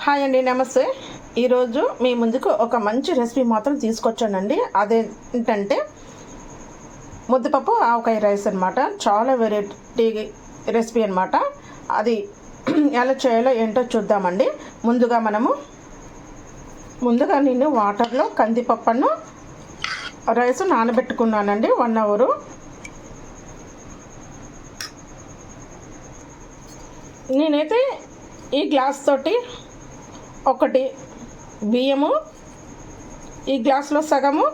Hi అండి, నమస్తే. ఈరోజు మీ ముందుకు ఒక మంచి రెసిపీ మాత్రం తీసుకొచ్చానండి. అదేంటంటే ముద్దపప్పు ఆవకాయ రైస్ అనమాట. చాలా వెరైటీ రెసిపీ అనమాట. అది ఎలా చేయాలో ఏంటో చూద్దామండి. ముందుగా నేను వాటర్లో కందిపప్పును రైస్ నానబెట్టుకున్నానండి 1 అవర్. నేనైతే ఈ గ్లాస్ తోటి ఒకటి బియ్యము, ఈ గ్లాసులో సగము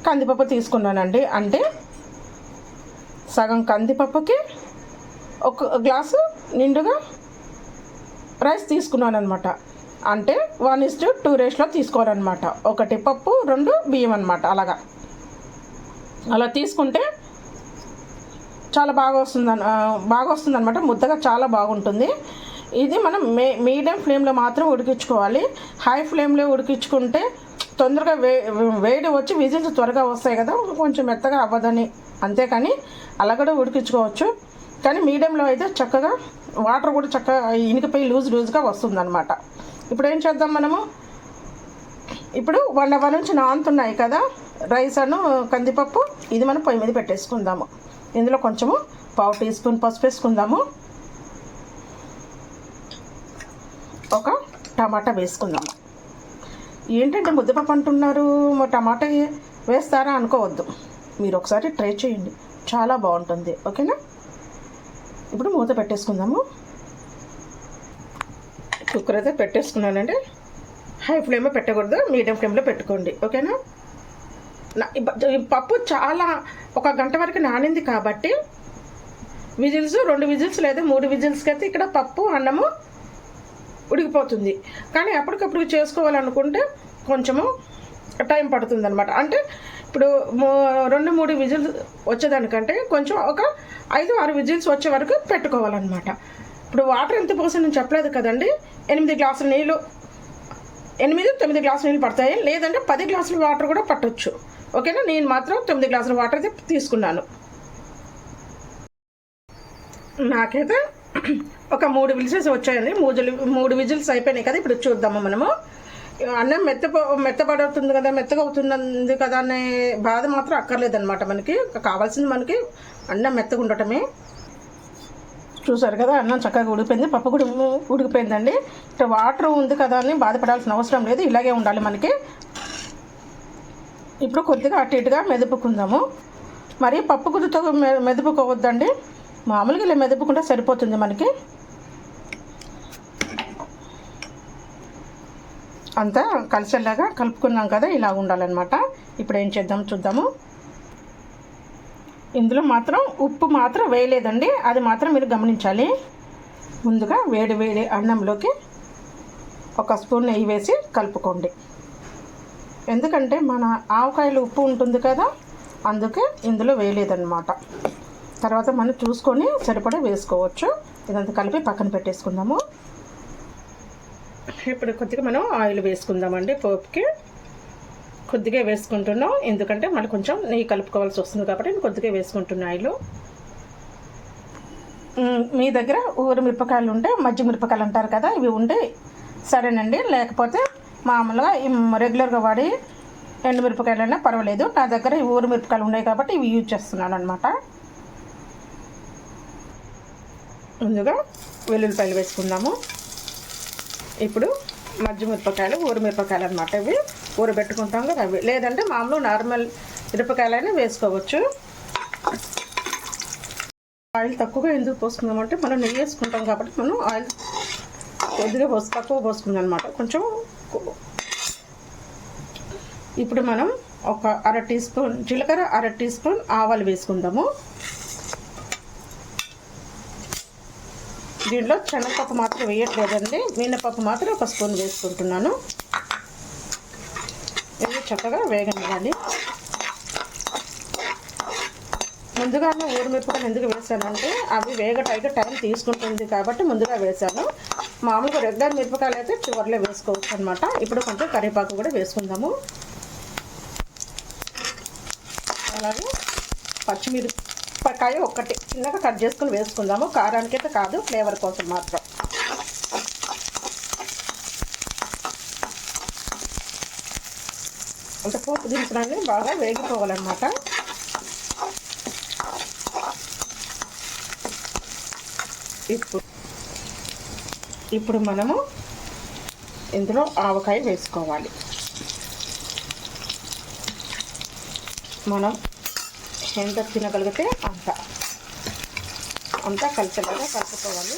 కందిపప్పు తీసుకున్నానండి. అంటే సగం కందిపప్పుకి ఒక గ్లాసు నిండుగా రైస్ తీసుకున్నాను అనమాట. అంటే 1:2 రేషియోలో తీసుకోవాలన్నమాట. 1 పప్పు 2 బియ్యం అనమాట. అలా తీసుకుంటే చాలా బాగా వస్తుంది అనమాట. ముద్దగా చాలా బాగుంటుంది. ఇది మనం మీడియం ఫ్లేమ్లో మాత్రం ఉడికించుకోవాలి. హై ఫ్లేమ్లో ఉడికించుకుంటే తొందరగా వేడి వచ్చి విజిల్స్ త్వరగా వస్తాయి కదా, కొంచెం మెత్తగా అవ్వదని. అంతేకాని అలా కూడా ఉడికించుకోవచ్చు. కానీ మీడియంలో అయితే చక్కగా వాటర్ కూడా చక్కగా ఇనికిపోయి లూజ్గా వస్తుంది అనమాట. ఇప్పుడు ఏం చేద్దాం, ఇప్పుడు 1 అవర్ నుంచి నానుతున్నాయి కదా రైస్ అను కందిపప్పు. ఇది మనం పొయ్యి మీద పెట్టేసుకుందాము. ఇందులో కొంచెము 1/2 టీ స్పూన్ పసుపు వేసుకుందాము. ఒక టమాటా వేసుకుందాము. ఏంటంటే ముద్దపప్పు అంటున్నారు, టమాటా వేస్తారా అనుకోవద్దు. మీరు ఒకసారి ట్రై చేయండి, చాలా బాగుంటుంది. ఓకేనా? ఇప్పుడు మూత పెట్టేసుకుందాము. కుక్కర్ అయితే పెట్టేసుకున్నానండి. హై ఫ్లేమ్లో పెట్టకూడదు, మీడియం ఫ్లేమ్లో పెట్టుకోండి. ఓకేనా? పప్పు చాలా 1 గంట వరకు నానింది కాబట్టి విజిల్స్ 2 విజిల్స్ లేదా 3 విజిల్స్కి అయితే ఇక్కడ పప్పు అన్నము ఉడికిపోతుంది. కానీ అప్పటికప్పుడు చేసుకోవాలనుకుంటే కొంచెము టైం పడుతుంది అనమాట. అంటే ఇప్పుడు 2-3 విజిల్స్ వచ్చేదానికంటే కొంచెం ఒక 5-6 విజిల్స్ వచ్చే వరకు పెట్టుకోవాలన్నమాట. ఇప్పుడు వాటర్ ఎంత పోసి నేను చెప్పలేదు కదండి. 8 గ్లాసుల నీళ్ళు, 8-9 గ్లాసుల నీళ్ళు పడతాయి. లేదంటే 10 గ్లాసుల వాటర్ కూడా పట్టొచ్చు. ఓకేనా? నేను మాత్రం 9 గ్లాసుల వాటర్ అయితే తీసుకున్నాను. నాకైతే ఒక 3 విజిల్స్ వచ్చాయండి. 3 విజిల్స్ అయిపోయినాయి కదా. ఇప్పుడు చూద్దాము. అన్నం మెత్తపడుతుంది కదా, మెత్తగా అవుతుంది కదా అనే బాధ మాత్రం అక్కర్లేదన్నమాట. మనకి కావాల్సింది అన్నం మెత్తగా ఉండటమే. చూసారు కదా, అన్నం చక్కగా ఉడికిపోయింది, పప్పు కూడా ఉడికిపోయిందండి. ఇక్కడ వాటర్ ఉంది కదా అని బాధపడాల్సిన అవసరం లేదు. ఇలాగే ఉండాలి మనకి. ఇప్పుడు కొద్దిగా అటు ఇటుగా మెదుపుకుందాము. మరి పప్పు గురితో మెదుపుకోవద్దండి, మామూలుగా ఇలా మెదుపుకుంటే సరిపోతుంది మనకి. అంతా కలిసేలాగా కలుపుకున్నాం కదా, ఇలా ఉండాలన్నమాట. ఇప్పుడు ఏం చేద్దాం చూద్దాము. ఇందులో మాత్రం ఉప్పు మాత్రం వేయలేదండి, అది మాత్రం మీరు గమనించాలి. ముందుగా వేడి అన్నంలోకి 1 స్పూన్ నెయ్యి వేసి కలుపుకోండి. ఎందుకంటే మన ఆవకాయలు ఉప్పు ఉంటుంది కదా, అందుకే ఇందులో వేయలేదన్నమాట. తర్వాత మనం చూసుకొని సరిపడా వేసుకోవచ్చు. ఇదంతా కలిపి పక్కన పెట్టేసుకుందాము. ఇప్పుడు కొద్దిగా మనం ఆయిల్ వేసుకుందామండి. పోపుకి కొద్దిగా వేసుకుంటున్నాం, ఎందుకంటే మళ్ళీ కొంచెం నెయ్యి కలుపుకోవాల్సి వస్తుంది కాబట్టి నేను కొద్దిగా వేసుకుంటున్నా ఆయిల్. మీ దగ్గర ఊరు మిరపకాయలు ఉంటే, మజ్జిగ మిరపకాయలు అంటారు కదా, ఇవి ఉంటే సరేనండి. లేకపోతే మామూలుగా రెగ్యులర్గా వాడి ఎండు మిరపకాయలైనా పర్వాలేదు. నా దగ్గర ఈ ఊరు మిరపకాయలు ఉన్నాయి కాబట్టి ఇవి యూజ్ చేస్తున్నాను అనమాట. ముందుగా వెల్లుల్లిపాయలు వేసుకుందాము. ఇప్పుడు మజ్జిగ మిరపకాయలు, ఊరు మిరపకాయలు అనమాట. ఇవి ఊరబెట్టుకుంటాం కదా అవి, లేదంటే మామూలు నార్మల్ మిరపకాయలైనా వేసుకోవచ్చు. ఆయిల్ తక్కువగా ఎందుకు పోసుకుందామంటే మనం నెయ్యి వేసుకుంటాం కాబట్టి మనం ఆయిల్ కొద్దిగా తక్కువ పోసుకుందాం అనమాట. కొంచెం ఇప్పుడు మనం ఒక 1/2 టీ స్పూన్ జీలకర్ర, 1/2 టీ స్పూన్ ఆవాలు వేసుకుందాము. దీంట్లో శనగపప్పు మాత్రం వేయట్లేదండి, మినపప్పు మాత్రం 1 స్పూన్ వేసుకుంటున్నాను. ఇవి చక్కగా వేగనివ్వాలి. ముందుగానే ఊరిమిరపకాయలు ఎందుకు వేసానంటే అవి వేగటానికి టైం తీసుకుంటుంది కాబట్టి ముందుగా వేసాను. మామూలుగా రెగ్యులర్ మిరపకాయలు అయితే చివరిలో వేసుకోవచ్చు అనమాట. ఇప్పుడు కొంచెం కరివేపాకు కూడా వేసుకుందాము. అలాగే పచ్చిమిరపకాయ ఒకటి చిన్నగా కట్ చేసుకుని వేసుకుందాము. కారానికి అయితే కాదు, ఫ్లేవర్ కోసం మాత్రం. అంటే పోపు దినుసులన్నీ బాగా వేగిపోవాలన్నమాట. ఇప్పుడు మనము ఇందులో ఆవకాయ వేసుకోవాలి. మనం ఎంత తినగలిగితే అంతా కలిసేలాగా కలుపుకోవాలి.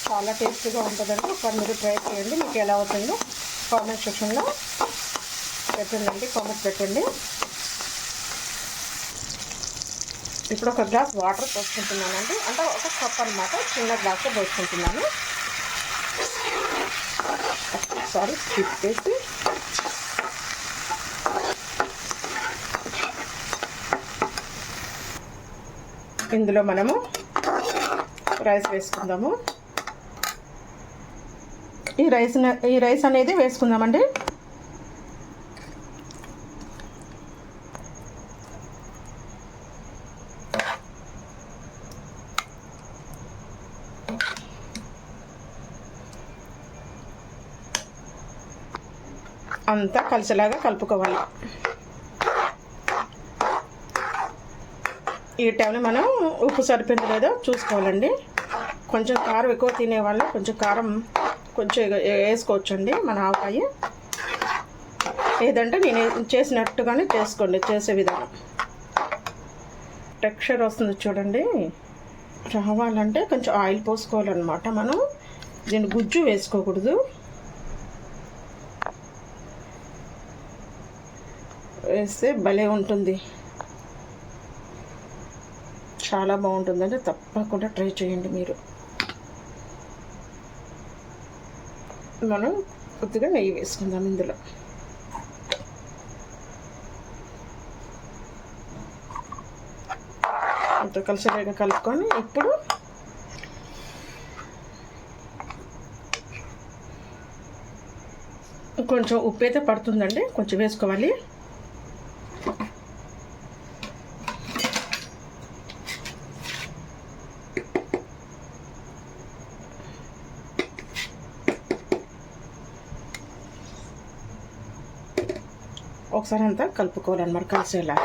చాలా టేస్టీగా ఉంటుందండి. ఒకసారి మీరు ట్రై చేయండి. మీకు ఎలా అవుతుందో కామెంట్ సెక్షన్లో కామెంట్ పెట్టండి. ఇప్పుడు ఒక గ్లాస్ వాటర్ పోసుకుంటున్నానండి. అంటే ఒక కప్ అనమాట, చిన్న గ్లాస్లో పోసుకుంటున్నాను. ఒకసారి స్కిప్ చేసి ఇందులో మనము రైస్ వేసుకుందాము. ఈ రైస్ అనేది వేసుకుందామండి. అంతా కలిసేలాగా కలుపుకోవాలి. ఈ టైంలో మనం ఉప్పు సరిపోయింది లేదో చూసుకోవాలండి. కొంచెం కారం ఎక్కువ తినేవాళ్ళు కొంచెం కారం వేసుకోవచ్చండి మన ఆవకాయ. లేదంటే నేను చేసినట్టుగానే చేసుకోండి. చేసే విధానం టెక్స్చర్ వస్తుంది చూడండి. రావాలంటే కొంచెం ఆయిల్ పోసుకోవాలన్నమాట. మనం దీన్ని గుజ్జు వేసుకోకూడదు. వేస్తే భలే ఉంటుంది, చాలా బాగుంటుందండి. తప్పకుండా ట్రై చేయండి మీరు. మనం కొద్దిగా నెయ్యి వేసుకుందాం ఇందులో. అంత కలిసిగా కలుపుకొని ఇప్పుడు కొంచెం ఉప్పు అయితే పడుతుందండి, కొంచెం వేసుకోవాలి. ఒకసారి అంతా కలుపుకోవాలన్నమాట కలిసేలా.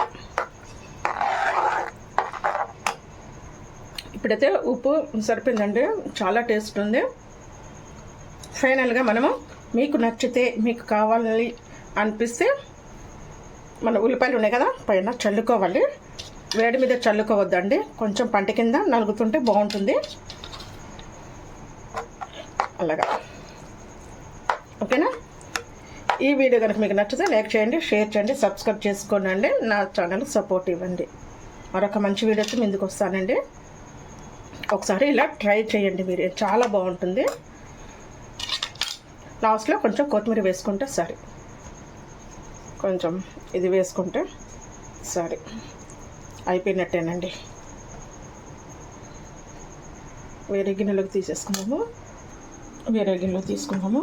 ఇప్పుడైతే ఉప్పు సరిపోయిందండి, చాలా టేస్ట్ ఉంది. ఫైనల్గా మనము మీకు నచ్చితే, మీకు కావాలి అనిపిస్తే మన ఉల్లిపాయలు ఉన్నాయి కదా పైన చల్లుకోవాలి. వేడి మీద చల్లుకోవద్దండి, కొంచెం పంట కింద నలుగుతుంటే బాగుంటుంది. అలాగా ఓకేనా. ఈ వీడియో కనుక మీకు నచ్చితే లైక్ చేయండి, షేర్ చేయండి, సబ్స్క్రైబ్ చేసుకోండి. నా ఛానల్ సపోర్ట్ ఇవ్వండి. మరొక మంచి వీడియోతో ముందుకు వస్తానండి. ఒకసారి ఇలా ట్రై చేయండి మీరు, చాలా బాగుంటుంది. లాస్ట్లో కొంచెం కొత్తిమీర వేసుకుంటే సరే, కొంచెం ఇది వేసుకుంటే సరే, అయిపోయినట్టేనండి. వేరే గిన్నెలోకి తీసేసుకుందాము. వేరే గిన్నెలో తీసుకుందాము.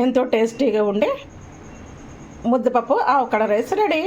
ఎంతో టేస్టీగా ఉండే ముద్దపప్పు ఆవకాయ రైస్ రెడీ.